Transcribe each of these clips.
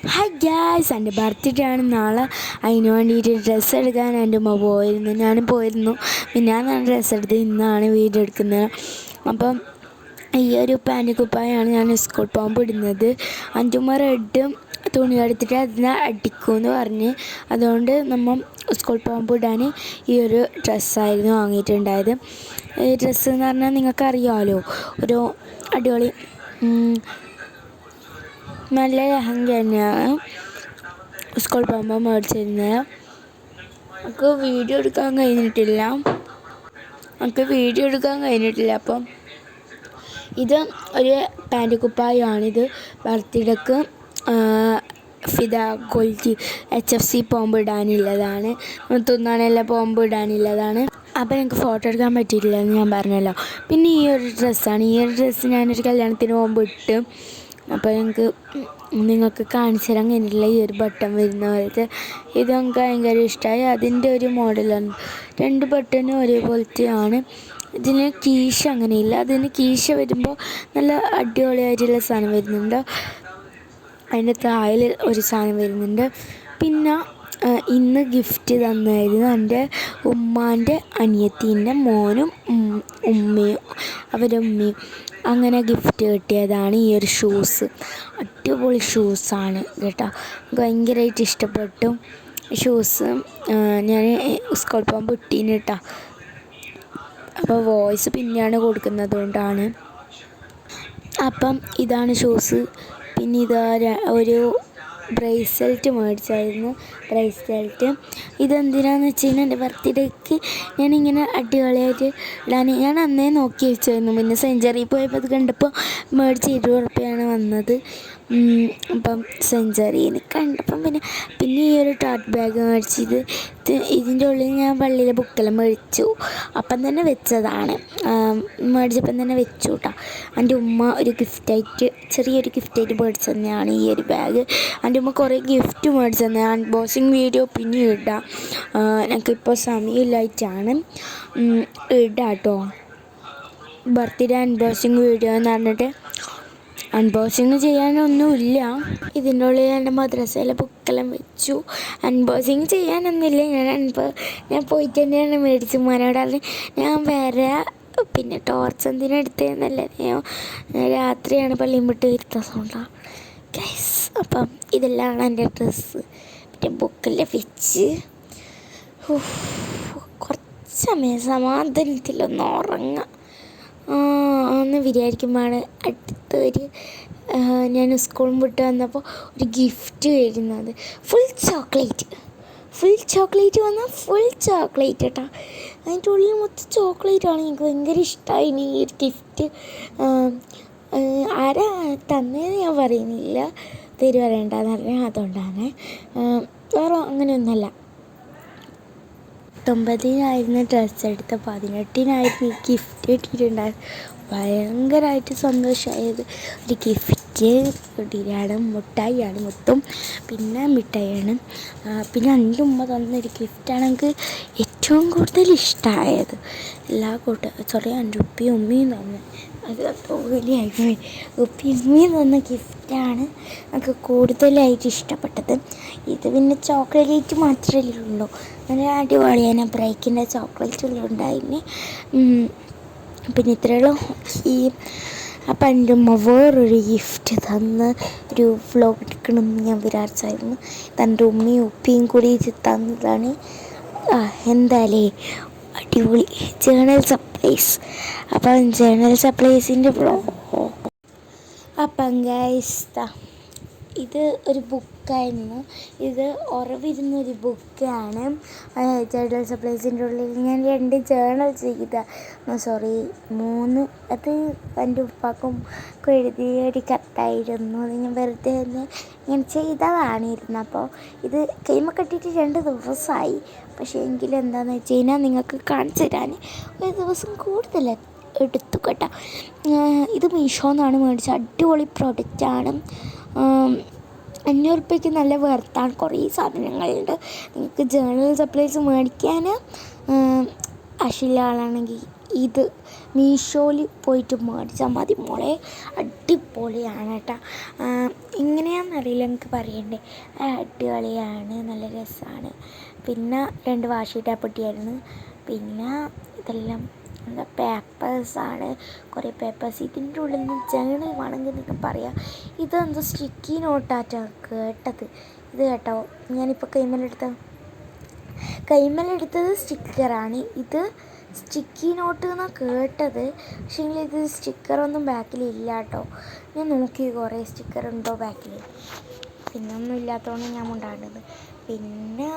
Hi gas, എൻ്റെ birthday ആണ് നാളെ. അതിന് വേണ്ടിയിട്ട് ഡ്രസ്സ് എടുക്കാൻ എൻ്റെ ഉമ്മ പോയിരുന്നു. ഞാനും പോയിരുന്നു. പിന്നെ ഞാൻ ഡ്രസ്സ് എടുത്ത് ഇന്നാണ് വീഡിയോ എടുക്കുന്നത്. അപ്പം ഈ ഒരു പാൻറ് കുപ്പായാണ് ഞാൻ സ്കൂൾ പോകുമ്പോൾ ഇടുന്നത്. അഞ്ചുമ്മ റെഡ് തുണി എടുത്തിട്ട് അതിനെ അടിക്കുമെന്ന് പറഞ്ഞ്, അതുകൊണ്ട് നമ്മൾ സ്കൂൾ പോകുമ്പോൾ ഇടാൻ ഈ ഒരു ഡ്രസ്സായിരുന്നു വാങ്ങിയിട്ടുണ്ടായത്. ഈ ഡ്രസ്സ് എന്ന് പറഞ്ഞാൽ നിങ്ങൾക്കറിയാമല്ലോ, ഒരു അടിപൊളി നല്ല ലെഹങ്ക തന്നെയാണ് സ്കൂൾ പോകുമ്പോൾ മേടിച്ചിരുന്നത്. നമുക്ക് വീഡിയോ എടുക്കാൻ കഴിഞ്ഞിട്ടില്ല. അപ്പം ഇത് ഒരു പാൻറ് കുപ്പായമാണിത്. ബർത്ത്ഡേക്ക് ഫിദ കൊൽജി HFC പോകുമ്പോൾ ഇടാനുള്ളതാണ്. തിന്നാനെല്ലാം പോകുമ്പോൾ ഇടാനുള്ളതാണ്. അപ്പോൾ എനിക്ക് ഫോട്ടോ എടുക്കാൻ പറ്റിയിട്ടില്ല എന്ന് ഞാൻ പറഞ്ഞല്ലോ. പിന്നെ ഈ ഒരു ഡ്രസ്സാണ്. ഈ ഒരു ഡ്രസ്സ് ഞാനൊരു കല്യാണത്തിന് പോകുമ്പോൾ ഇട്ട്. അപ്പോൾ നിങ്ങൾക്ക് കാണിച്ചു തരാൻ കഴിഞ്ഞിട്ടില്ല. ഈ ഒരു ബട്ടൺ വരുന്ന പോലത്തെ ഇത് നമുക്ക് ഭയങ്കര ഇഷ്ടമായി. അതിൻ്റെ ഒരു മോഡലാണ്. 2 ബട്ടനും ഒരേപോലത്തെയാണ്. ഇതിന് കീശ അങ്ങനെയില്ല. അതിന് കീശ വരുമ്പോൾ നല്ല അടിപൊളിയായിട്ടുള്ള സാധനം വരുന്നുണ്ട്. അതിൻ്റെ താഴെ ഒരു സാധനം വരുന്നുണ്ട്. പിന്നെ ഇന്ന് ഗിഫ്റ്റ് തന്നായിരുന്നു എൻ്റെ ഉമ്മാൻ്റെ അനിയത്തീൻ്റെ മോനും ഉമ്മയും അവരുടെ ഉമ്മയും. അങ്ങനെ ഗിഫ്റ്റ് കിട്ടിയതാണ് ഈ ഒരു ഷൂസ്. അടിപൊളി ഷൂസാണ് കേട്ടോ. ഭയങ്കരമായിട്ട് ഇഷ്ടപ്പെട്ടു ഷൂസ്. ഞാൻ സ്കൂൾ പോകുമ്പോൾ ഇട്ടീന് കേട്ടോ. അപ്പോൾ വോയിസ് പിന്നെയാണ് കൊടുക്കുന്നത് കൊണ്ടാണ്. അപ്പം ഇതാണ് ഷൂസ്. പിന്നെ ഇതാ ഒരു ബ്രേസ്ലെറ്റ് മേടിച്ചായിരുന്നു. ഇതെന്തിനാന്ന് വെച്ച് കഴിഞ്ഞാൽ എൻ്റെ ബർത്ത്ഡേക്ക് ഞാനിങ്ങനെ അടിപൊളിയായിട്ട് ഇടാൻ ഞാൻ അന്നേ നോക്കി വെച്ചായിരുന്നു. പിന്നെ സെഞ്ചറിയിൽ പോയപ്പോൾ അത് കണ്ടപ്പോൾ മേടിച്ച് 20 ഉറുപ്പ്യയാണ് വന്നത്. അപ്പം സെഞ്ചറിയിൽ കണ്ടപ്പം പിന്നെ ഈ ഒരു ടോട്ട് ബാഗ് മേടിച്ചത്. ഇതിൻ്റെ ഉള്ളിൽ ഞാൻ പള്ളിയിലെ ബുക്കെല്ലാം മേടിച്ചു. അപ്പം തന്നെ വെച്ചതാണ്. മേടിച്ചപ്പം തന്നെ വെച്ചു കേട്ടോ. എൻ്റെ ഉമ്മ ഒരു ചെറിയൊരു ഗിഫ്റ്റായിട്ട് മേടിച്ചു തന്നെയാണ് ഈ ഒരു ബാഗ്. എൻ്റെ ഉമ്മ കുറേ ഗിഫ്റ്റ് മേടിച്ചു തന്നെ. അൺബോക്സിങ് വീഡിയോ പിന്നെ ഇടാം. ഞങ്ങൾക്കിപ്പോൾ സമയമില്ലായിട്ടാണ് ഇടാം കേട്ടോ. ബർത്ത്ഡേ അൺബോക്സിങ് വീഡിയോ എന്ന് പറഞ്ഞിട്ട് അൺബോക്സിങ് ചെയ്യാനൊന്നുമില്ല. ഇതിൻ്റെ ഉള്ളിൽ എൻ്റെ മദ്രസയിലെ ബുക്കെല്ലാം വെച്ചു. അൺബോക്സിങ് ചെയ്യാനൊന്നുമില്ല. ഞാൻ പോയിട്ട് തന്നെയാണ് മേടിച്ചു. ഉമ്മാനോട് പറഞ്ഞ് ഞാൻ വരാം. പിന്നെ ടോർച്ച് എന്തിനെടുത്തതെന്നല്ല, ഞാൻ രാത്രിയാണ് പള്ളിയും വിട്ട് വരുത്തതുകൊണ്ടാണ് ഗൈസ്. അപ്പം ഇതെല്ലാം എൻ്റെ ഡ്രസ്സ്. പിന്നെ ബുക്കെല്ലാം വെച്ച് കുറച്ച് സമയം സമാധാനത്തിലൊന്ന് ഉറങ്ങാം ഒന്ന് വിചാരിക്കുമ്പോഴാണ് അടുത്തൊരു ഞാൻ സ്കൂളിൽ വിട്ട് വന്നപ്പോൾ ഒരു ഗിഫ്റ്റ് വരുന്നത്. ഫുൾ ചോക്ലേറ്റ് വന്നാൽ ഫുൾ ചോക്ലേറ്റ് കേട്ടോ. അതിൻ്റെ ഉള്ളിൽ മൊത്തം ചോക്ലേറ്റാണ്. എനിക്ക് ഭയങ്കര ഇഷ്ടമായി ഈ ഒരു ഗിഫ്റ്റ്. ആരാ തന്നേന്ന് ഞാൻ പറയുന്നില്ല, പേര് പറയണ്ടെന്ന് പറഞ്ഞാൽ അതുകൊണ്ടാണ്. വേറെ അങ്ങനെയൊന്നുമല്ല. 19-നായിരുന്നു ഡ്രസ്സ് എടുത്ത, 18-നായിരുന്നു ഈ ഗിഫ്റ്റ് കിട്ടിയിട്ടുണ്ടായത്. ഭയങ്കരമായിട്ട് സന്തോഷമായത്. ഒരു ഗിഫ്റ്റ് കിട്ടിയാണ്. മിഠായിയാണ് മൊത്തം. പിന്നെ മിഠായിയാണ്. പിന്നെ എൻ്റെ ഉമ്മ തന്നൊരു ഗിഫ്റ്റാണ് എനിക്ക് ഏറ്റവും കൂടുതൽ ഇഷ്ടമായത്. എൻ്റെ ഉപ്പയും ഉമ്മയും തന്നു. അത് വലിയായി ഉപ്പയും ഉമ്മയും തന്ന ഗിഫ്റ്റാണ് എനിക്ക് കൂടുതലായിട്ട് ഇഷ്ടപ്പെട്ടത്. ഇത് പിന്നെ ചോക്ലേറ്റ് മാത്രമല്ലേ ഉള്ളൂ. നല്ല അടിപൊളിയാണ്. ബ്രേക്കിൻ്റെ ചോക്ലേറ്റ് ഉണ്ടായിരുന്നു. പിന്നെ ഇത്രയുള്ളൂ. അപ്പം എൻ്റെ ഉമ്മ വേറൊരു ഗിഫ്റ്റ് തന്ന് ഒരു വ്ലോഗ് എടുക്കണമെന്ന് ഞാൻ വിചാരിച്ചായിരുന്നു. എൻ്റെ ഉമ്മയും ഉപ്പയും കൂടി ഇത് തന്നതാണ്. എന്തായാലേ അടിപൊളി ജേണൽ സപ്ലൈസ്. അപ്പം ജേണൽ സപ്ലൈസിൻ്റെ വ്ലോഗ്. അപ്പം ഗൈസ് ഇത് ഒരു ബുക്കായിരുന്നു. ഇത് ഉറവിരുന്നൊരു ബുക്കാണ്. ജേണൽ സപ്ലൈസിൻ്റെ ഉള്ളിൽ ഞാൻ 2 ജേണൽ മൂന്ന് അത് എൻ്റെ ഉപ്പാക്കും എഴുതിയ ഒരു കത്തായിരുന്നു. അത് ഞാൻ വെറുതെ ഇങ്ങനെ ചെയ്തതാണിരുന്നു. അപ്പോൾ ഇത് കൈമ കെട്ടിയിട്ട് 2 ദിവസമായി. പക്ഷേ എങ്കിലും എന്താണെന്ന് വെച്ച് കഴിഞ്ഞാൽ നിങ്ങൾക്ക് കാണിച്ചു തരാൻ ഒരു ദിവസം കൂടുതൽ എടുത്തു കേട്ടോ. ഇത് മീഷോന്നാണ് മേടിച്ചത്. അടിപൊളി പ്രൊഡക്റ്റാണ്. 500 ഉറുപ്പ്യക്ക് നല്ല വെർത്താണ്. കുറേ സാധനങ്ങളുണ്ട്. നിങ്ങൾക്ക് ജേണൽ സപ്ലൈസ് മേടിക്കാൻ ആശയുള്ള ആളാണെങ്കിൽ ഇത് മീഷോയിൽ പോയിട്ട് മേടിച്ചാൽ മതി മോളെ, അടിപൊളിയാണ് കേട്ടോ. ഇങ്ങനെയാണെന്നറിയില്ല എനിക്ക് പറയണ്ടേ, അടിപൊളിയാണ്, നല്ല രസമാണ്. പിന്നെ 2 വാഷി ടാപ്പിട്ടിയായിരുന്നു. പിന്നെ ഇതെല്ലാം എന്താ പേപ്പേഴ്സാണ്, കുറേ പേപ്പേഴ്സ്. ഇതിൻ്റെ ഉള്ളിൽ നിന്ന് ജേണൽ വേണമെങ്കിൽ നിങ്ങൾക്ക് പറയാം. ഇതെന്തോ സ്റ്റിക്കി നോട്ടാട്ടോ കേട്ടത്. ഇത് കേട്ടോ, ഞാനിപ്പോൾ കൈമലെടുത്തത് സ്റ്റിക്കറാണ്. ഇത് സ്റ്റിക്കി നോട്ട് എന്നാണ് കേട്ടത്. പക്ഷേ ഇത് സ്റ്റിക്കറൊന്നും ബാക്കിലില്ല കേട്ടോ. ഞാൻ നോക്കി കുറേ സ്റ്റിക്കർ ഉണ്ടോ ബാക്കിൽ, പിന്നെ ഒന്നും ഇല്ലാത്തതുകൊണ്ട് ഞാൻ ഉണ്ടാകുന്നത്. പിന്നെ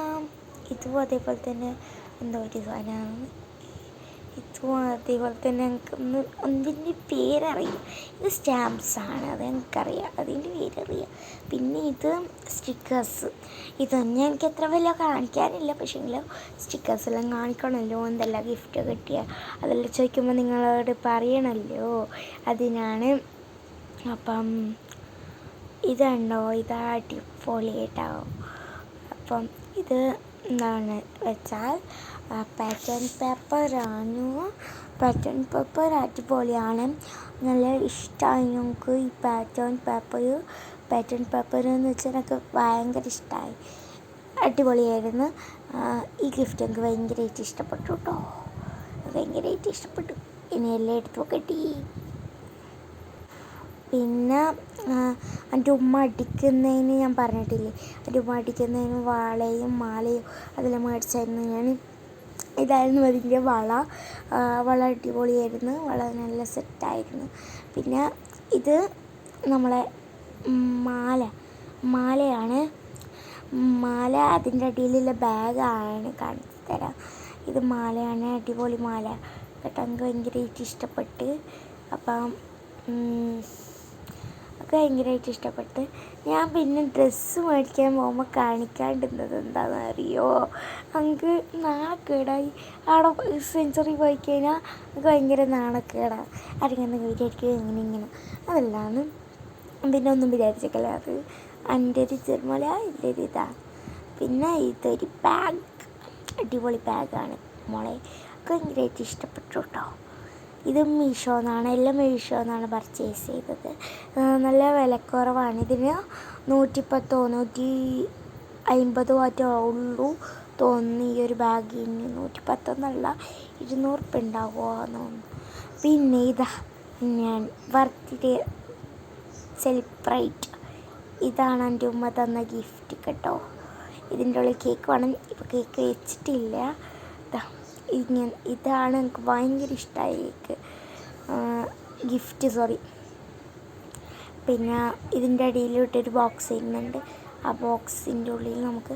ഇതും അതേപോലെ തന്നെ എന്തോ ഒരു സാധനമാണ്. ഇതും അതേപോലെ തന്നെ എനിക്കൊന്ന് അതിൻ്റെ പേരറിയാം. ഇത് സ്റ്റാമ്പ്സാണ്, അത് എനിക്കറിയാം, അതിൻ്റെ പേരറിയാം. പിന്നെ ഇത് സ്റ്റിക്കേഴ്സ്. ഇതൊന്നും എനിക്ക് എത്ര വലിയ കാണിക്കാനില്ല, പക്ഷേ സ്റ്റിക്കേഴ്സെല്ലാം കാണിക്കണമല്ലോ. എന്തെല്ലാം ഗിഫ്റ്റ് കിട്ടിയ അതെല്ലാം ചോദിക്കുമ്പോൾ നിങ്ങളോട് പറയണമല്ലോ, അതിനാണ്. അപ്പം ഇതുണ്ടോ, ഇത് അടിപൊളിയായിട്ടാവും. അപ്പം ഇത് എന്താണ് വെച്ചാൽ പാറ്റേൺ പേപ്പറാണ്. പാറ്റേൺ പേപ്പർ അടിപൊളിയാണ്, നല്ല ഇഷ്ടമായി ഞങ്ങൾക്ക് ഈ പാറ്റേൺ പേപ്പർ എന്ന് വെച്ചാൽ എനിക്ക് ഭയങ്കര ഇഷ്ടമായി, അടിപൊളിയായിരുന്നു. ഈ ഗിഫ്റ്റ് എനിക്ക് ഭയങ്കരമായിട്ട് ഇഷ്ടപ്പെട്ടു കേട്ടോ, ഭയങ്കരമായിട്ട് ഇഷ്ടപ്പെട്ടു. ഇനി എല്ലാം എടുത്ത് നോക്കട്ടെ. പിന്നെ എൻ്റെ ഉമ്മ അടിക്കുന്നതിന് ഞാൻ പറഞ്ഞിട്ടില്ലേ, എൻ്റെ ഉമ്മ അടിക്കുന്നതിന് വളയും മാലയും അതെല്ലാം മേടിച്ചായിരുന്നു ഞാൻ. ഇതായിരുന്നു അതിൻ്റെ വള അടിപൊളിയായിരുന്നു, വള നല്ല സെറ്റായിരുന്നു. പിന്നെ ഇത് നമ്മളെ മാലയാണ്. മാല അതിൻ്റെ അടിയിലുള്ള ബാഗാണ്, കാണിച്ചു തരാം. ഇത് മാലയാണ്, അടിപൊളി മാല കേട്ടോ, എനിക്ക് ഭയങ്കരമായിട്ട് ഇഷ്ടപ്പെട്ട്. അപ്പം ഒക്കെ ഭയങ്കരമായിട്ട് ഇഷ്ടപ്പെട്ട്. ഞാൻ പിന്നെ ഡ്രസ്സ് മേടിക്കാൻ പോകുമ്പോൾ കാണിക്കാണ്ടിരുന്നത് എന്താണെന്ന് അറിയോ, നമുക്ക് നാണക്കേടായി. അവിടെ സെഞ്ചുറി പോയി കഴിഞ്ഞാൽ നമുക്ക് ഭയങ്കര നാണക്കേടാണ്. ആരെങ്കിലും വിചാരിക്കുക ഇങ്ങനെ അതല്ലാന്ന് പിന്നെ ഒന്നും വിചാരിച്ചേക്കല്ല. അത് എൻ്റെ ഒരു ചെറുമല, എൻ്റെ ഒരു ഇതാണ്. പിന്നെ ഇതൊരു ബാഗ്, അടിപൊളി ബാഗാണ് മോളെ, ഭയങ്കരമായിട്ട് ഇഷ്ടപ്പെട്ടു കേട്ടോ. ഇത് മീഷോന്നാണ്, എല്ലാം മീഷോന്നാണ് പർച്ചേസ് ചെയ്തത്. നല്ല വിലക്കുറവാണ്. ഇതിന് 110 150 മറ്റോ ഉള്ളൂ തോന്നുന്നു. ഈ ഒരു ബാഗിന് 110 എന്നല്ല, 200 ഉറുപ്പ്യ ഉണ്ടാകുമോ തോന്നുന്നു. പിന്നെ ഇതാ ഞാൻ ബർത്ത്ഡേ സെലിബ്രേറ്റ്, ഇതാണ് എൻ്റെ ഉമ്മ തന്ന ഗിഫ്റ്റ് കേട്ടോ. ഇതിൻ്റെ ഉള്ളിൽ കേക്ക് വേണം, ഇപ്പോൾ കേക്ക് വെച്ചിട്ടില്ല. ഇതാണ് എനിക്ക് ഭയങ്കര ഇഷ്ടമായ കേക്ക് ഗിഫ്റ്റ്. പിന്നെ ഇതിൻ്റെ അടിയിലിട്ടൊരു ബോക്സ് ചെയ്യുന്നുണ്ട്. ആ ബോക്സിൻ്റെ ഉള്ളിൽ നമുക്ക്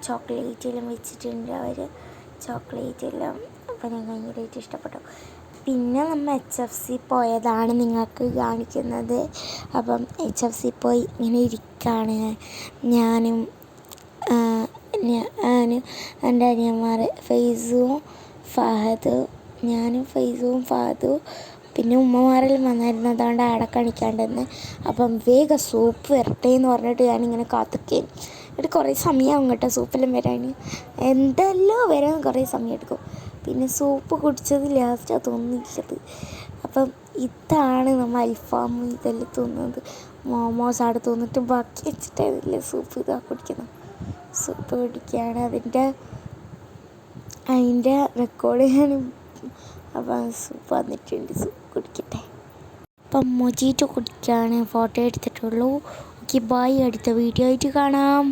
ചോക്ലേറ്റെല്ലാം വെച്ചിട്ടുണ്ട് അവർ, ചോക്ലേറ്റെല്ലാം. അപ്പം ഞാൻ ഭയങ്കരമായിട്ട് ഇഷ്ടപ്പെട്ടു. പിന്നെ നമ്മൾ HFC പോയതാണ് നിങ്ങൾക്ക് കാണിക്കുന്നത്. അപ്പം HFC പോയി ഇങ്ങനെ ഇരിക്കുകയാണ് ഞാനും എൻ്റെ അനിയന്മാർ ഫൈസും ഫഹദും, ഞാനും ഫൈസും ഫഹദും. പിന്നെ ഉമ്മമാരെല്ലാം വന്നായിരുന്നു, അതുകൊണ്ട് അവിടെ കാണിക്കാണ്ടെന്ന്. അപ്പം വേഗം സൂപ്പ് വരട്ടെ എന്ന് പറഞ്ഞിട്ട് ഞാനിങ്ങനെ കാത്തിക്കുകയും. എന്നിട്ട് കുറേ സമയമാകും കേട്ടോ സൂപ്പെല്ലാം വരാൻ, എന്തെല്ലാം വരാൻ കുറേ സമയം എടുക്കും. പിന്നെ സൂപ്പ് കുടിച്ചത് ലാസ്റ്റാണ് തോന്നിയില്ലത്. അപ്പം ഇതാണ് നമ്മൾ അൽഫാം ഇതെല്ലാം തോന്നുന്നത്, മോമോസ് അവിടെ തോന്നിട്ട് ബാക്കി വെച്ചിട്ടില്ല സൂപ്പ് ഇതാ കുടിക്കുന്നത്. സൂപ്പ് കുടിക്കുകയാണ്, അതിൻ്റെ റെക്കോർഡ് ഞാൻ. അപ്പം സൂപ്പ് വന്നിട്ടുണ്ട്, സൂപ്പ് കുടിക്കട്ടെ. അപ്പം മൊജിറ്റോ കുടിക്കുകയാണ്, ഫോട്ടോ എടുത്തിട്ടുള്ളൂ. ഓക്കെ, ബൈ, അടുത്ത വീഡിയോ ആയിട്ട് കാണാം.